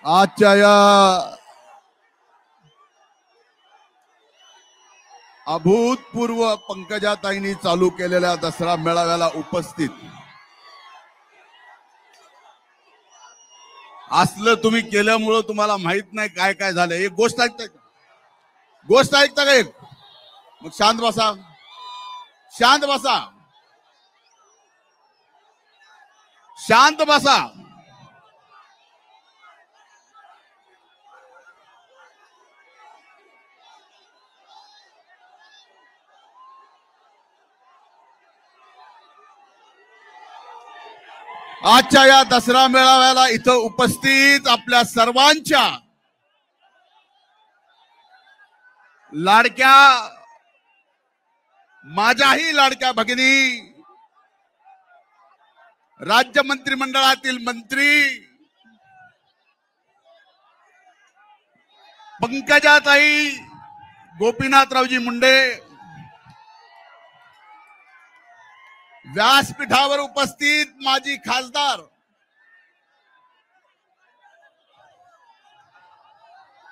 आजच्या या अभूतपूर्व पंकजाताईंनी चालू केलेल्या दसरा मेळाव्याला उपस्थित असलं तुम्ही केल्यामुळं तुम्हाला माहित नाही काय काय झालं. एक गोष्ट ऐकता का? गोष्ट ऐकता का? एक मग शांत बसा, शांत बसा, शांत बसा. आजच्या या दसरा मेळाव्याला इथं उपस्थित आपल्या सर्वांच्या लाडक्या, माझ्याही लाडक्या भगिनी, राज्य मंत्रिमंडळातील मंत्री पंकजाताई गोपीनाथरावजी मुंडे, व्यासपीठावर उपस्थित माजी खासदार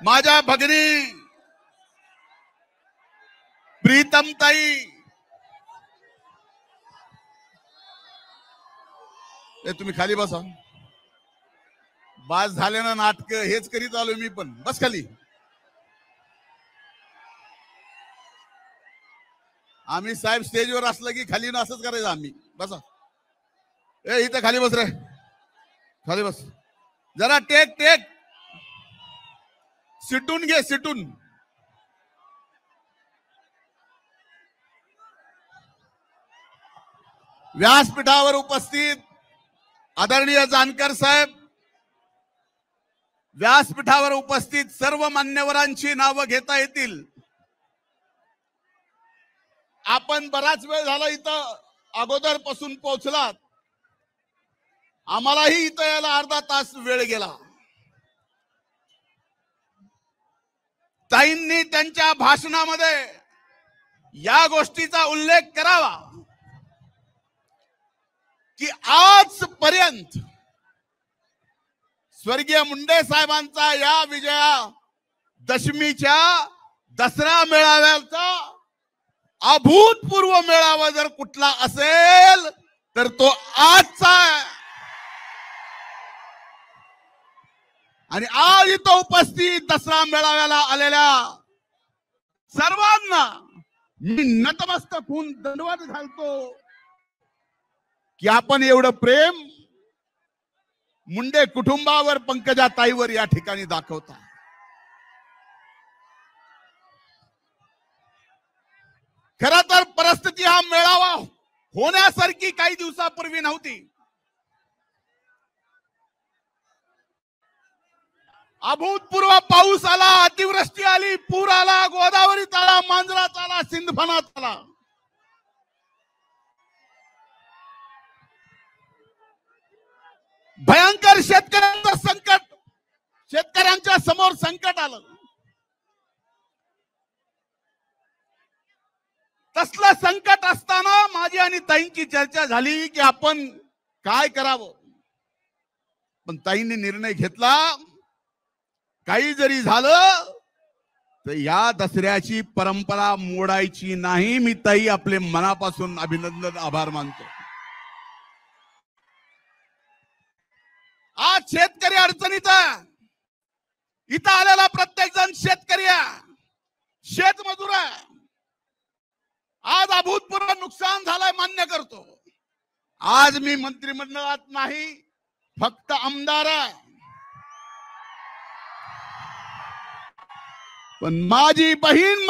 माझ्या भगिनी प्रीतमताई, तुम्ही खाली बसा. बास झाले ना नाटक, हेच करीत आलो मी पण. बस खाली. आम्ही साहेब स्टेजवर असलं की खाली ना असंच करायचं आम्ही. बसा. इथं खाली बस रे, खाली बस. जरा टेक टेक, सिटून घे, सिटून. व्यासपीठावर उपस्थित आदरणीय जानकर साहेब, व्यासपीठावर उपस्थित सर्व मान्यवरांची नावं घेता येतील. आपण बराच वेळ झाला इथं अगोदर पासून पोहोचलात. आम्हालाही इथं यायला अर्धा तास वेळ गेला. ताईंनी त्यांच्या भाषणामध्ये या गोष्टीचा उल्लेख करावा की आजपर्यंत स्वर्गीय मुंडे साहेबांचा या विजयादशमीच्या दसरा मेळाव्याचा अभूतपूर्व मेळावा जर कुठला असेल तर तो आजचा आहे. आणि आज इथं उपस्थित दसरा मेळाव्याला आलेल्या सर्वांना मी नतमस्तक होऊन दंडवत घालतो की आपण एवढं प्रेम मुंडे कुटुंबावर, पंकजाताईवर या ठिकाणी दाखवता. खरं तर परिस्थिती हा मेळावा होण्यासारखी काही दिवसापूर्वी नव्हती. अभूतपूर्व पाऊस आला, अतिवृष्टी आली, पूर आला, गोदावरीत आला, मांजरात आला, सिंधफणात आला. भयंकर शेतकऱ्यांचं संकट, शेतकऱ्यांच्या समोर संकट आलं. तसलं संकट असताना माझी आणि ताईंची चर्चा झाली की आपण काय करावं. पण ताईंनी निर्णय घेतला, काही जरी झालं तर या दसऱ्याची परंपरा मोडायची नाही. मी ताई आपले मनापासून अभिनंदन, आभार मानतो. आज शेतकरी अडचणीत आहे. इथं आलेला प्रत्येक जण शेतकरी आहे, शेतमजूर आहे. आज अभूतपूर्व नुकसान झालंय, मान्य करतो. आज मी मंत्रिमंडळात नाही, फक्त आमदार आहे. पण माझी बहीण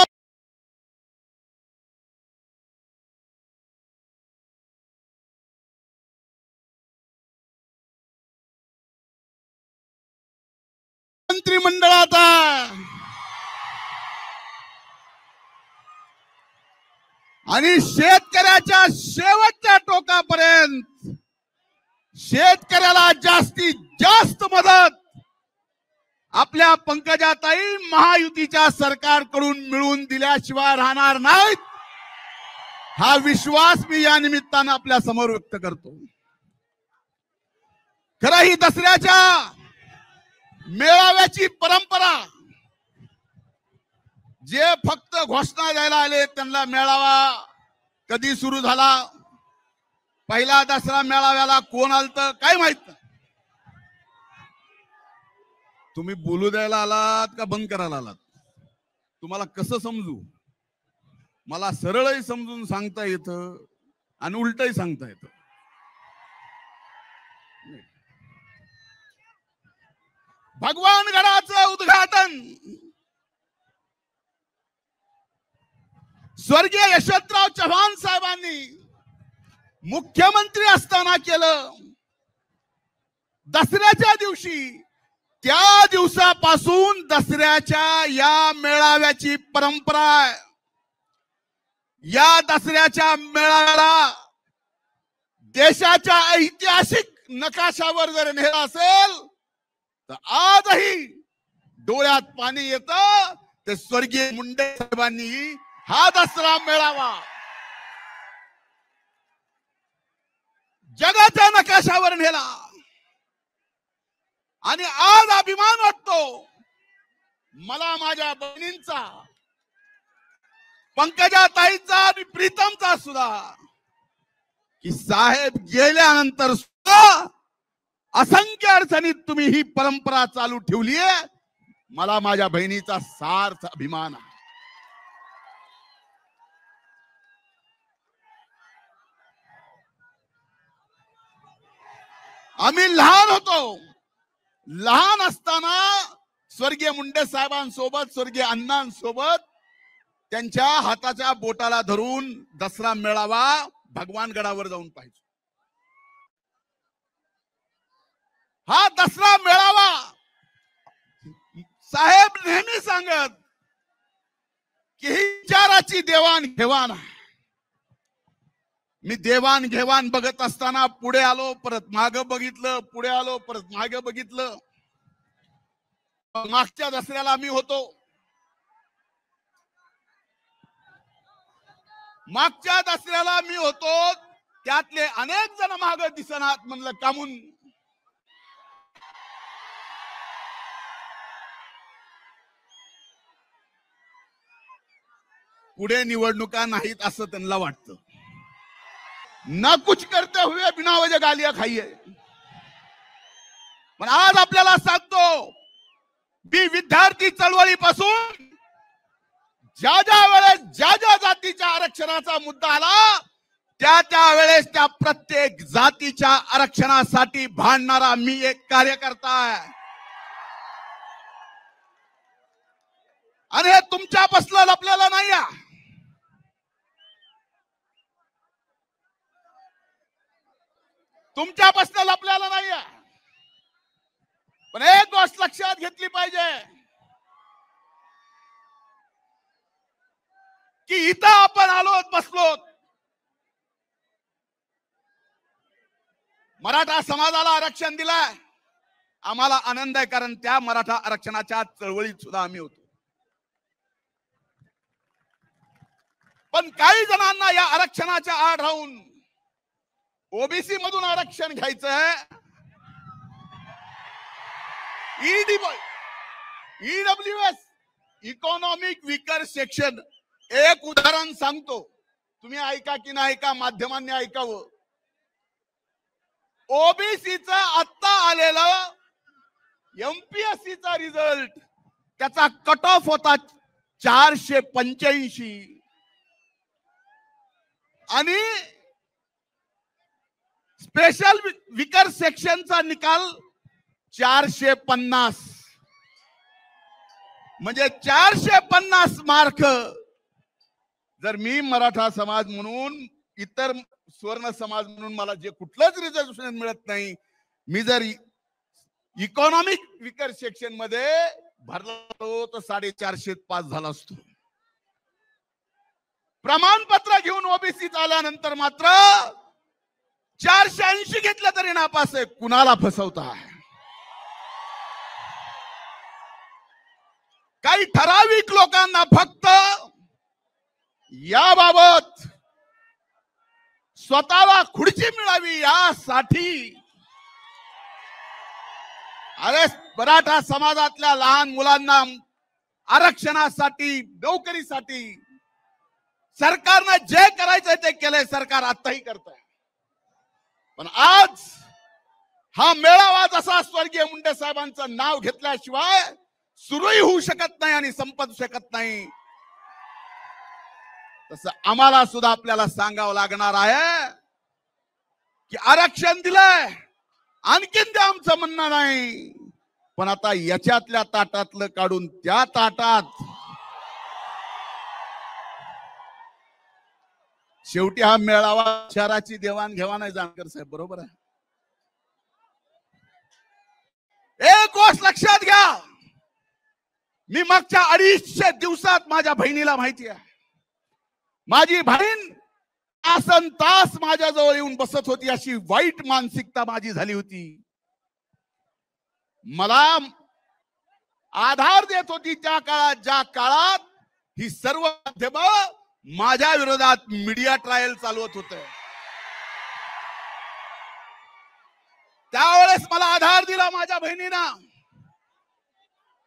मंत्रिमंडळात आहे. आणि शेतकऱ्याच्या शेवटच्या टोकापर्यंत शेतकऱ्याला जास्तीत जास्त मदत आपल्या पंकजाताई महायुतीच्या सरकारकडून मिळवून दिल्याशिवाय राहणार नाहीत. हा विश्वास मी या निमित्तानं आपल्या समोर व्यक्त करतो. खरं ही दसऱ्याच्या मेळाव्याची परंपरा, जे फक्त घोषणा द्यायला आले त्यांना मेळावा कधी सुरू झाला, पहिला दसरा मेळाव्याला कोण आलत काय माहित नाही. तुम्ही बोलू द्यायला आलात का बंद करायला आलात? तुम्हाला कसं समजू? मला सरळही समजून सांगता येतं आणि उलटही सांगता येतं. भगवानगडाचं उद्घाटन स्वर्गीय यशवंतराव चव्हाण साहेबांनी मुख्यमंत्री असताना केलं. दसऱ्याच्या दिवशी, त्या दिवसापासून दसऱ्याच्या या मेळाव्याची परंपरा आहे. या दसऱ्याच्या मेळाव्याला देशाच्या ऐतिहासिक नकाशावर जर नेला असेल तर आजही डोळ्यात पाणी येतं. ते स्वर्गीय मुंडे साहेबांनी हा दसरा मेळावा जगाच्या नकाशावर नेला आणि आज अभिमान वाटतो मला माझ्या बहिणींचा, पंकजा ताईंचा आणि प्रीतमचा सुद्धा, की साहेब गेल्यानंतर सुद्धा असंख्य अडचणीत तुम्ही ही परंपरा चालू ठेवली आहे. मला माझ्या बहिणीचा सार्थ अभिमान आहे. आम्ही लहान होतो, लहान असताना स्वर्गीय मुंडे साहेबांसोबत, स्वर्गीय अण्णांसोबत त्यांच्या हाताच्या बोटाला धरून दसरा मेळावा भगवानगडावर जाऊन पाहायचो. हा दसरा मेळावा साहेब नेहमी सांगत की ही विचाराची देवाणघेवाण आहे. मी देवाणघेवाण बघत असताना पुढे आलो, परत मागे बघितलं, पुढे आलो, परत मागे बघितलं. मागच्या दसऱ्याला मी होतो. मागच्या दसऱ्याला मी होतो, त्यातले अनेक जण मागे दिसनात. म्हणलं कामून? पुढे निवडणुका नाहीत असं त्यांना वाटतं. ना कुछ करते हुए बिना वजह गालियां खाई है. पण आज आपल्याला सांगतो, मी विद्यार्थी चळवळीपासून ज्या ज्या वेळेस ज्या ज्या जातीच्या आरक्षणाचा मुद्दा आला, त्या त्या वेळेस त्या प्रत्येक जातीच्या आरक्षणासाठी भांडणारा मी एक कार्यकर्ता आहे. आणि हे तुमच्यापासलं लपलेलं नाही आहे. तुमच्यापासून लपलेला नाही. पण एक गोष्ट लक्षात घेतली पाहिजे की इथं आपण आलो, बसलो. मराठा समाजाला आरक्षण दिलंय, आम्हाला आनंद आहे, कारण त्या मराठा आरक्षणाच्या चळवळीत सुद्धा आम्ही होतो. पण काही जणांना या आरक्षणाच्या आड राहून ओबीसी मधून आरक्षण घ्यायचं आहे. EWS, economic weaker section. एक उदाहरण सांगतो, तुम्ही ऐका की नाही ऐका, माध्यमांनी ऐकावं. ओबीसीचा आत्ता आलेला एमपीएससीचा रिझल्ट, त्याचा कट ऑफ होता 485 आणि स्पेशल विकर सेक्शनचा निकाल 450. म्हणजे 450 मार्क जर मी मराठा समाज म्हणून, इतर स्वर्ण समाज म्हणून मला जे कुठलंच रिझर्वेशन मिळत नाही, मी जर इकॉनॉमिक विकर सेक्शन मध्ये भरलो तर 450 पास झाला असतो. प्रमाणपत्र घेऊन ओबीसी आल्यानंतर मात्र 480 घेतलं तरी नापास आहे. कुणाला फसवताय? काही ठराविक लोकांना फक्त याबाबत स्वतःला खुर्ची मिळावी यासाठी. अरे मराठा समाजातल्या लहान मुलांना आरक्षणासाठी, नोकरीसाठी सरकारनं जे करायचंय ते केलंय, सरकार आताही करतंय. पण आज हा मेळावा जसा स्वर्गीय मुंडे साहेबांचं नाव घेतल्याशिवाय सुरूही होऊ शकत नाही आणि संपत शकत नाही, तसं आम्हाला सुद्धा आपल्याला सांगावं लागणार आहे की आरक्षण दिलंय, आणखीन ते आमचं म्हणणं नाही. पण आता याच्यातल्या ताटातलं काढून त्या ताटात शेवटी हा मेळावा शहराची देवाणघेवाण आहे. जानकर साहेब बरोबर आहे. एक गोष्ट लक्षात घ्या, मी मागच्या 250 दिवसात माझ्या बहिणीला माहिती आहे, माझी बहीण तासन तास माझ्याजवळ येऊन बसत होती, अशी वाईट मानसिकता माझी झाली होती. मला आधार देत होती त्या काळात, ज्या काळात ही सर्व माध्यम माझ्या विरोधात मीडिया ट्रायल चालवत होते. त्यावेळेस मला आधार दिला माझ्या बहिणीनं,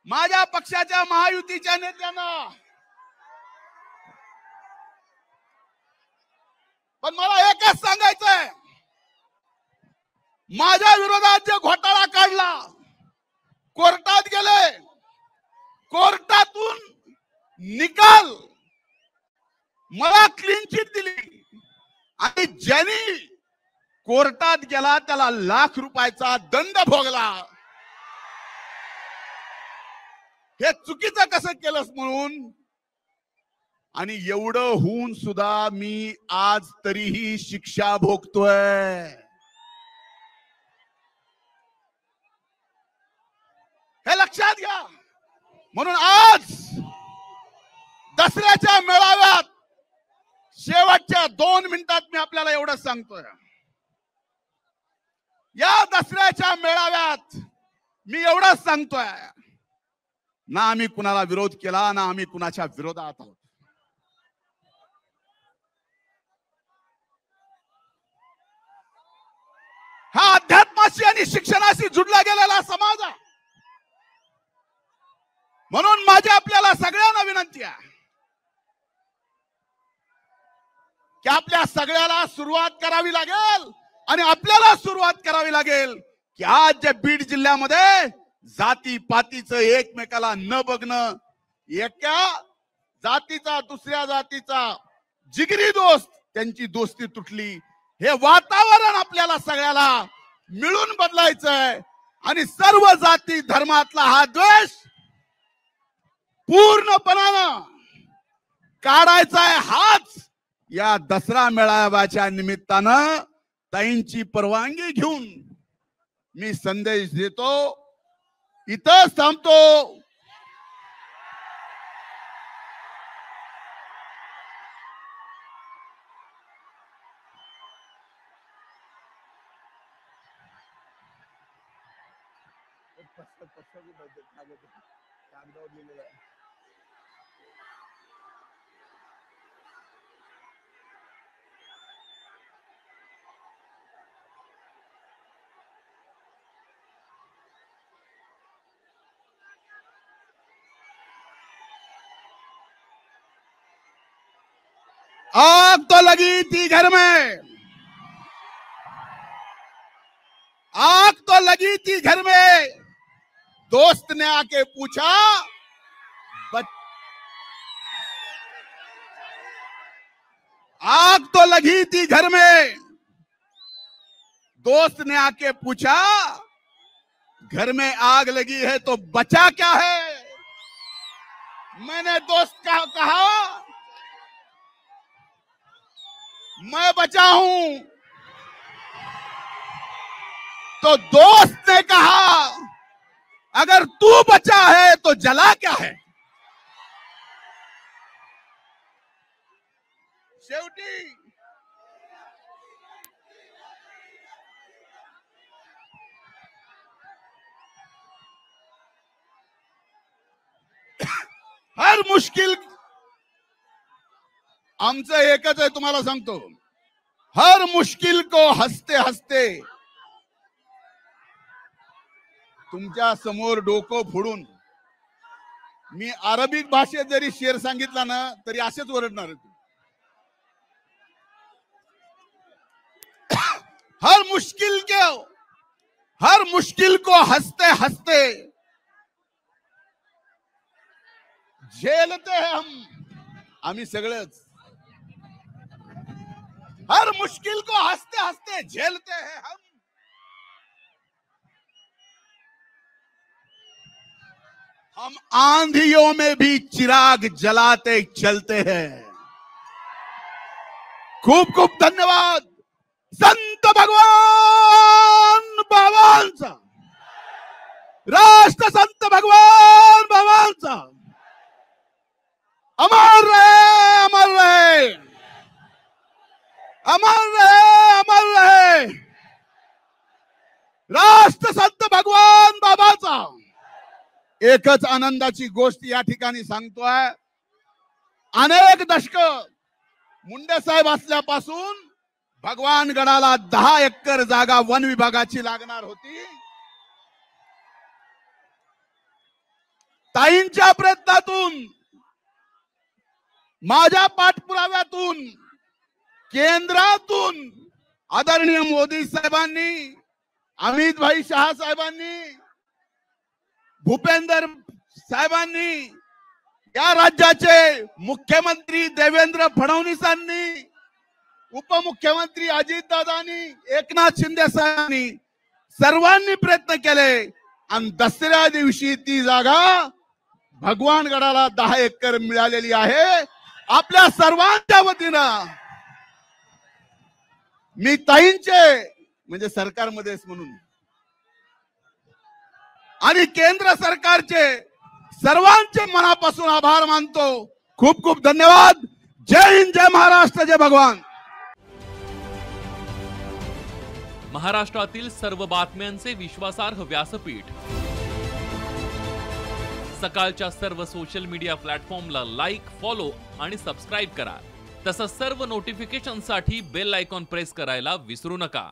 माझ्या पक्षाच्या महायुतीच्या नेत्यानं. पण मला एकच सांगायचंय, माझ्या विरोधात जे घोटाळा काढला, कोर्टात गेले, कोर्टातून निकाल मला क्लीन चिट दिली आणि ज्यांनी कोर्टात गेला त्याला ₹1,00,000 दंड भोगला. हे चुकीचं कसं केलंस म्हणून. आणि एवढं होऊन सुद्धा मी आज तरीही शिक्षा भोगतोय. हे लक्षात घ्या. म्हणून आज दसऱ्याच्या मेळाव्यात शेवटच्या 2 मिनिटात मी आपल्याला एवढं सांगतोय, या दसऱ्याच्या मेळाव्यात मी एवढंच सांगतोय, ना आम्ही कुणाला विरोध केला, ना आम्ही कुणाच्या विरोधात आहोत. हा अध्यात्माशी आणि शिक्षणाशी जुडला गेलेला समाज आहे. म्हणून माझी आपल्याला सगळ्यांना विनंती आहे की आपल्या सगळ्याला सुरुवात करावी लागेल आणि आपल्याला सुरुवात करावी लागेल की आज जे बीड जिल्ह्यामध्ये जाती पातीचं एकमेकाला न बघणं, एका जातीचा दुसऱ्या जातीचा जिगरी दोस्त, त्यांची दोस्ती तुटली, हे वातावरण आपल्याला सगळ्याला मिळून बदलायचंय आणि सर्व जाती धर्मातला हा द्वेष पूर्णपणानं काढायचा आहे. हाच या दसरा मेळाव्याच्या निमित्तानं ताईंची परवानगी घेऊन मी संदेश देतो. इथं थांबतो. आग तो लगी थी घर में, आग तो लगी थी घर में, दोस्त ने आके पूछा आग तो लगी थी घर में, दोस्त ने आके पूछा घर में आग लगी है तो बचा क्या है. मैंने दोस्त का कहा मैं बचा हूं, तो दोस्त ने कहा अगर तू बचा है तो जला क्या है. शेवटी हर मुश्किल, आमचं एकच आहे, तुम्हाला सांगतो, हर मुश्किल को हंसते हंसते तुमच्या समोर डोकं फोडून मी अरबिक भाषेत जरी शेर सांगितला ना तरी असेच ओरडणार आहे. हर मुश्किल को हंसते हंसते झेलते हैं आम्ही सगळेच. हर मुश्किल को हंसते हंसते झेलते हैं हम आंधियों में भी चिराग जलाते चलते हैं. खूप खूप धन्यवाद. संत भगवान बाबांचा, राष्ट्र संत भगवान बाबांचा अमर रहे, अमर रहे, अमर रहे, अमर रहे. राष्ट्र संत भगवान बाबाचा. एकच आनंदाची गोष्ट या ठिकाणी सांगतोय. अनेक दशक मुंडे साहेब असल्यापासून भगवानगडाला 10 एकर जागा वन विभागाची लागणार होती. ताईंच्या प्रयत्नातून, माझ्या पाठपुराव्यातून, केंद्रातून आदरणीय मोदी साहेबांनी, अमित भाई शहा साहेबांनी, भूपेंद्र साहेबांनी, या राज्याचे मुख्यमंत्री देवेंद्र फडणवीसांनी, उपमुख्यमंत्री अजितदादांनी, एकनाथ शिंदे साहेबांनी सर्वांनी प्रयत्न केले आणि दसऱ्या दिवशी ती जागा भगवानगडाला 10 एकर मिळालेली आहे. आपल्या सर्वांच्या वतीनं मी ताईंचे म्हणजे सरकारमध्येच म्हणून आणि केंद्र सरकारचे सर्वांचे मनापासून आभार मानतो. खूप खूप धन्यवाद. जय हिंद, जय महाराष्ट्र, जय भगवान. महाराष्ट्रातील सर्व बातम्यांचे विश्वासार्ह व्यासपीठ. सकाळच्या सर्व सोशल मीडिया प्लॅटफॉर्मला लाईक, फॉलो आणि सबस्क्राईब करा. तसंच सर्व नोटिफिकेशनसाठी बेल आयकॉन प्रेस करायला विसरू नका.